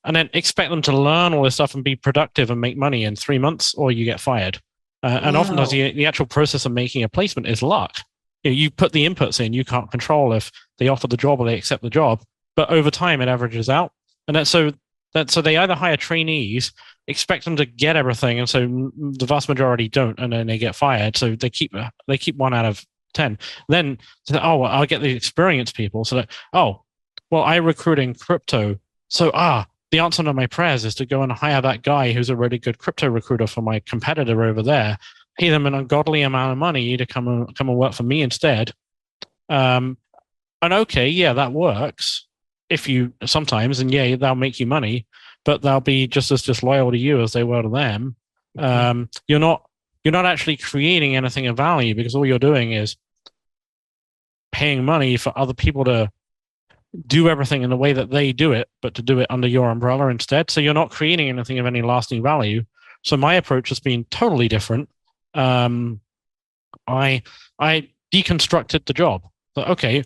and then expect them to learn all this stuff and be productive and make money in 3 months, or you get fired. And often the actual process of making a placement is luck. You put the inputs in, you can't control if they offer the job or they accept the job. But over time, it averages out. And so they either hire trainees, expect them to get everything, and so the vast majority don't, and then they get fired. So they keep 1 out of 10. Then I'll get the experienced people. So I recruit in crypto. So the answer to my prayers is to go and hire that guy who's a really good crypto recruiter for my competitor over there, pay them an ungodly amount of money to come and work for me instead. And okay, yeah, that works. If you sometimes, and yeah, they'll make you money, but they'll be just as disloyal to you as they were to them. You're not actually creating anything of value, because all you're doing is paying money for other people to do everything in the way that they do it, but to do it under your umbrella instead. So you're not creating anything of any lasting value. So my approach has been totally different. I deconstructed the job. So, okay,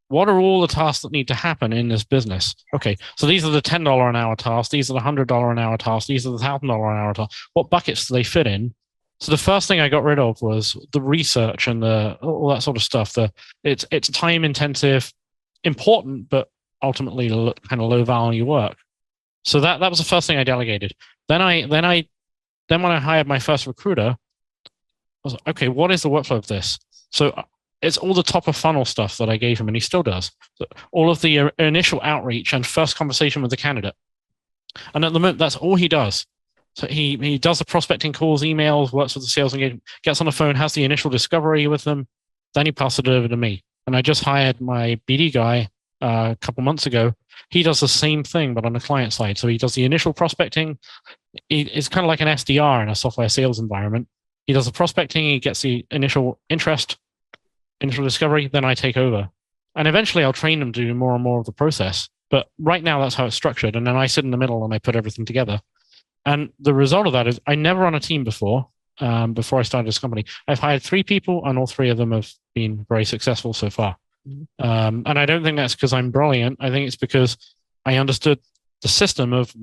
what are all the tasks that need to happen in this business? Okay, so these are the $10 an hour tasks. These are the $100 an hour tasks. These are the $1,000 an hour tasks. What buckets do they fit in? So the first thing I got rid of was the research and all that sort of stuff. It's time intensive, important, but ultimately kind of low value work. So that was the first thing I delegated. Then when I hired my first recruiter, I was like, okay, what is the workflow of this? So it's all the top of funnel stuff that I gave him, and he still does. So all of the initial outreach and first conversation with the candidate. And at the moment, that's all he does. So he does the prospecting calls, emails, works with the sales engagement, gets on the phone, has the initial discovery with them, then he passes it over to me. And I just hired my BD guy a couple months ago. He does the same thing, but on the client side. So he does the initial prospecting. It's kind of like an SDR in a software sales environment. He does the prospecting, he gets the initial interest, initial discovery, then I take over. And eventually I'll train them to do more and more of the process. But right now that's how it's structured. And then I sit in the middle and I put everything together. And the result of that is I never run a team before I started this company. I've hired 3 people, and all 3 of them have been very successful so far. And I don't think that's because I'm brilliant. I think it's because I understood the system of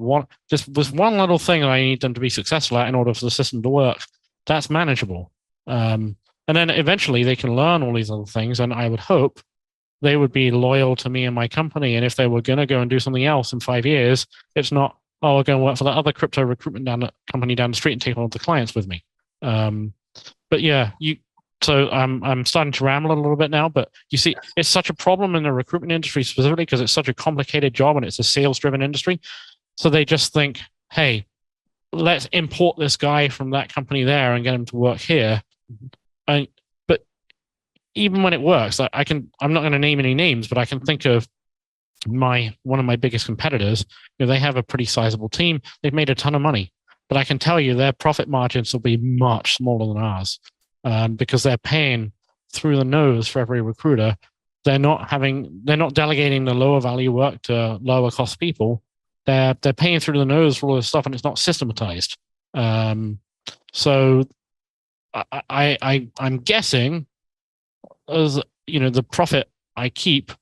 just was one little thing that I need them to be successful at in order for the system to work. That's manageable. And then eventually they can learn all these other things, and I would hope they would be loyal to me and my company. And if they were going to go and do something else in 5 years, it's not, I'll go and work for that other crypto recruitment company down the street and take all of the clients with me. But yeah, so I'm starting to ramble a little bit now, but you see, it's such a problem in the recruitment industry specifically because it's such a complicated job and it's a sales-driven industry. So they just think, hey, let's import this guy from that company there and get him to work here. But even when it works, I'm not going to name any names, but I can think of one of my biggest competitors. They have a pretty sizable team. They've made a ton of money, but I can tell you their profit margins will be much smaller than ours. Because they're paying through the nose for every recruiter. They're not delegating the lower value work to lower cost people. They're paying through the nose for all this stuff, and it's not systematized. So I'm guessing, as the profit I keep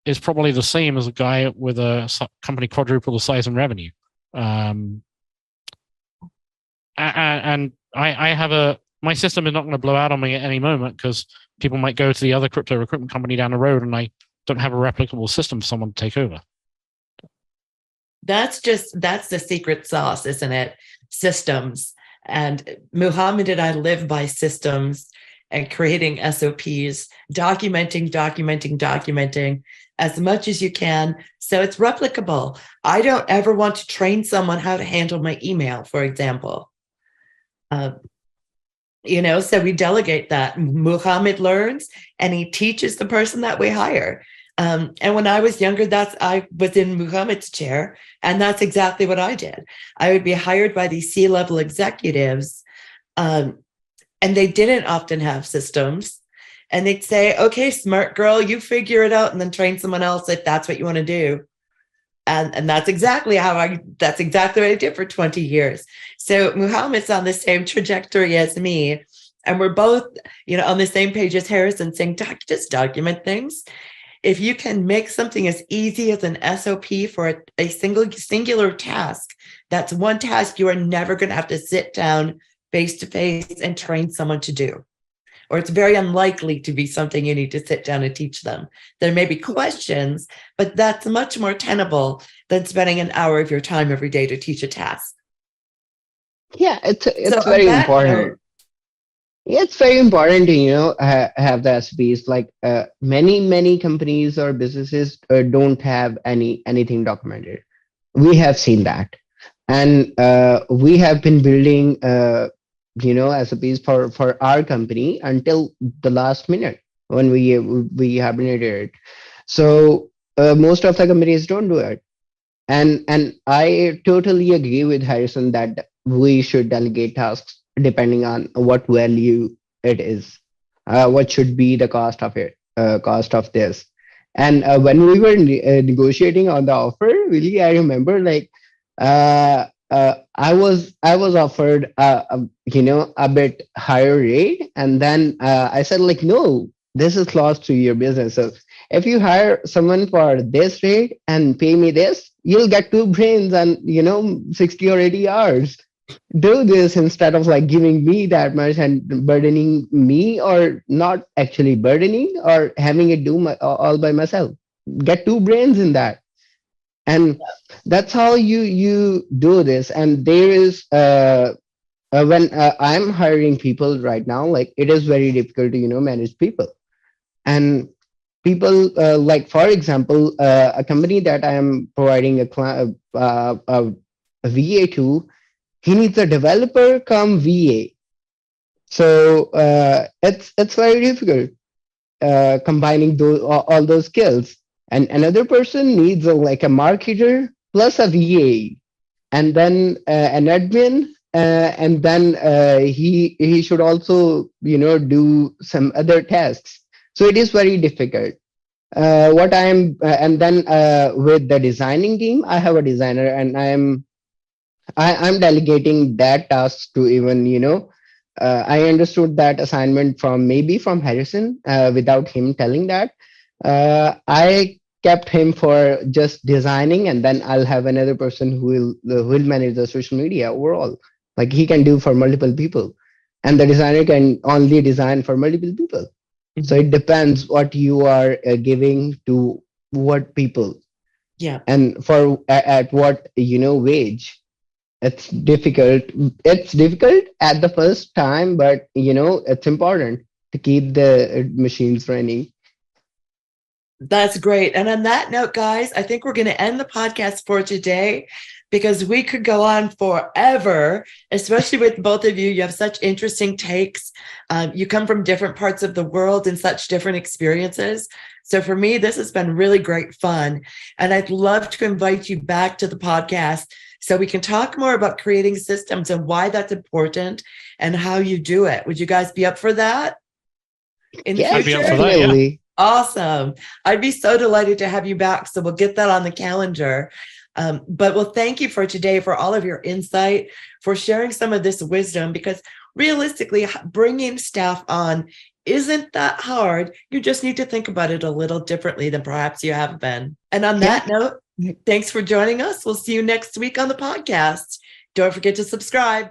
is probably the same as a guy with a company quadruple the size and revenue. And I have my system is not going to blow out on me at any moment because people might go to the other crypto recruitment company down the road, and I don't have a replicable system for someone to take over. That's the secret sauce, isn't it? Systems. And Muhammad and I live by systems and creating SOPs, documenting as much as you can. So it's replicable. I don't ever want to train someone how to handle my email, for example. So we delegate that. Muhammad learns and he teaches the person that we hire. And when I was younger, I was in Muhammad's chair, and that's exactly what I did. I would be hired by these C-level executives, and they didn't often have systems. And they'd say, "Okay, smart girl, you figure it out, and then train someone else if that's what you want to do." And that's exactly what I did for 20 years. So Muhammad's on the same trajectory as me, and we're both, on the same page as Harrison, saying, just document things. If you can make something as easy as an SOP for a singular task, that's one task you are never going to have to sit down face to face and train someone to do. Or it's very unlikely to be something you need to sit down and teach them. There may be questions, but that's much more tenable than spending an hour of your time every day to teach a task. Yeah, it's very important. It's very important to have the SOPs. Like many companies or businesses don't have anything documented. We have seen that, and we have been building SOPs for our company until the last minute when we hibernated it. So most of the companies don't do it, and I totally agree with Harrison that we should delegate tasks depending on what value it is, what should be the cost of this. And when we were negotiating on the offer, really, I remember I was offered a bit higher rate, and then I said no, this is loss to your business. So if you hire someone for this rate and pay me this, you'll get 2 brains and 60 or 80 hours. Do this instead of giving me that much and burdening me, or not actually burdening, or having it do all by myself. Get 2 brains in that. And that's how you do this. And there is when I'm hiring people right now, it is very difficult to manage people. And people for example, a company that I am providing a VA to, he needs a developer come VA. So it's very difficult combining all those skills. And another person needs a marketer plus a VA, and then an admin, and then he should also do some other tasks. So it is very difficult. And then with the designing team, I have a designer, and I'm delegating that task to even I understood that assignment from Harrison without him telling that. I kept him for just designing, and then I'll have another person who will manage the social media overall. He can do for multiple people, and the designer can only design for multiple people. Mm-hmm. So it depends what you are giving to what people. Yeah. And for at what wage. It's difficult. It's difficult at the first time, but it's important to keep the machines running. That's great. And on that note, guys, I think we're going to end the podcast for today, because we could go on forever, especially with both of you. You have such interesting takes. You come from different parts of the world and such different experiences. So for me, this has been really great fun. And I'd love to invite you back to the podcast so we can talk more about creating systems and why that's important and how you do it. Would you guys be up for that? I'd be up for that, yeah. Awesome. I'd be so delighted to have you back. So we'll get that on the calendar. But well, thank you for today, for all of your insight, for sharing some of this wisdom, because realistically, bringing staff on isn't that hard. You just need to think about it a little differently than perhaps you have been. And on that note, thanks for joining us. We'll see you next week on the podcast. Don't forget to subscribe.